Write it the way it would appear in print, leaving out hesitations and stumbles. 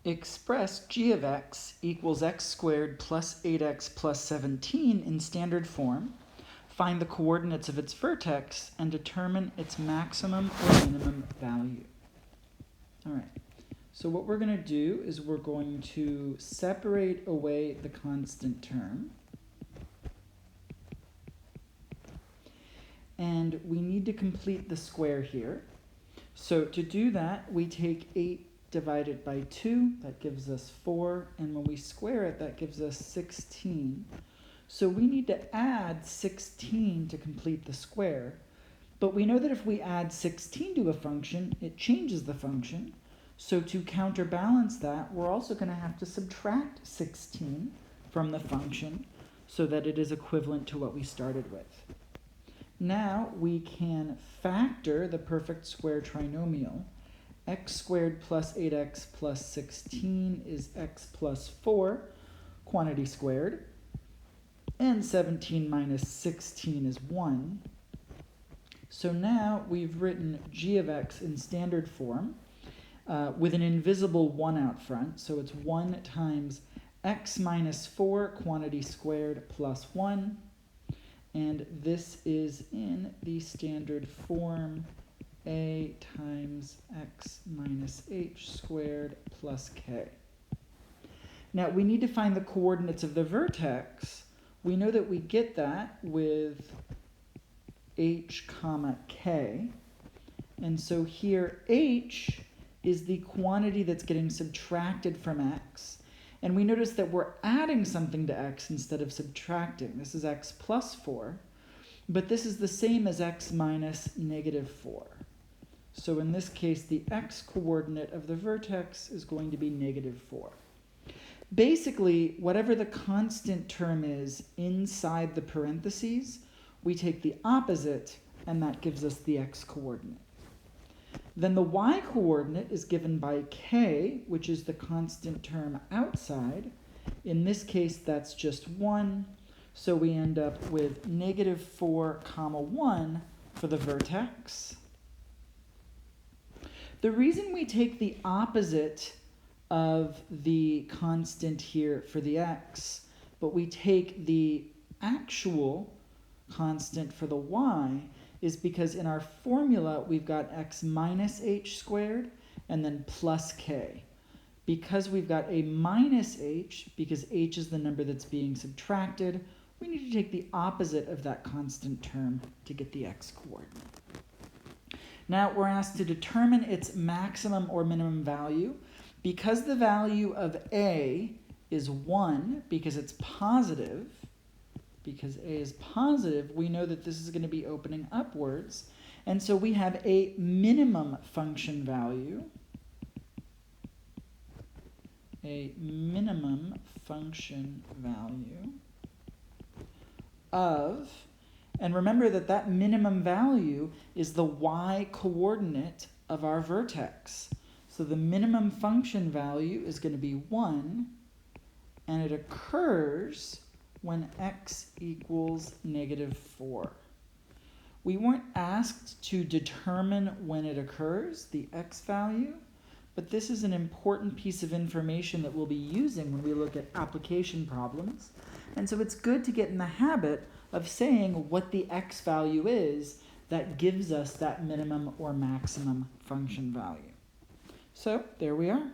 Express g of x equals x squared plus 8x plus 17 in standard form. Find the coordinates of its vertex and determine its maximum or minimum value. All right, so what we're going to do is we're going to separate away the constant term. And we need to complete the square here. So to do that, we take 8 divided by 2, that gives us 4, and when we square it, that gives us 16. So we need to add 16 to complete the square, but we know that if we add 16 to a function, it changes the function. So to counterbalance that, we're also going to have to subtract 16 from the function so that it is equivalent to what we started with. Now we can factor the perfect square trinomial. X squared plus 8x plus 16 is x plus 4, quantity squared. And 17 minus 16 is 1. So now we've written g of x in standard form with an invisible 1 out front. So it's 1 times x minus 4, quantity squared, plus 1. And this is in the standard form a times x minus h squared plus k. Now we need to find the coordinates of the vertex. We know that we get that with h comma k. And so here h is the quantity that's getting subtracted from x. And we notice that we're adding something to x instead of subtracting. This is x plus 4. But this is the same as x minus negative 4. So in this case, the x coordinate of the vertex is going to be negative 4. Basically, whatever the constant term is inside the parentheses, we take the opposite, and that gives us the x coordinate. Then the y coordinate is given by k, which is the constant term outside. In this case, that's just 1. So we end up with negative 4 comma 1 for the vertex. The reason we take the opposite of the constant here for the x, but we take the actual constant for the y, is because in our formula we've got x minus h squared and then plus k. Because we've got a minus h, because h is the number that's being subtracted, we need to take the opposite of that constant term to get the x coordinate. Now we're asked to determine its maximum or minimum value. Because the value of a is 1, because it's positive, we know that this is going to be opening upwards. And so we have a minimum function value. Of, and remember that that minimum value is the y coordinate of our vertex. So the minimum function value is going to be 1, and it occurs when x equals negative 4. We weren't asked to determine when it occurs, the x value, but this is an important piece of information that we'll be using when we look at application problems. And so it's good to get in the habit of saying what the x value is that gives us that minimum or maximum function value. So there we are.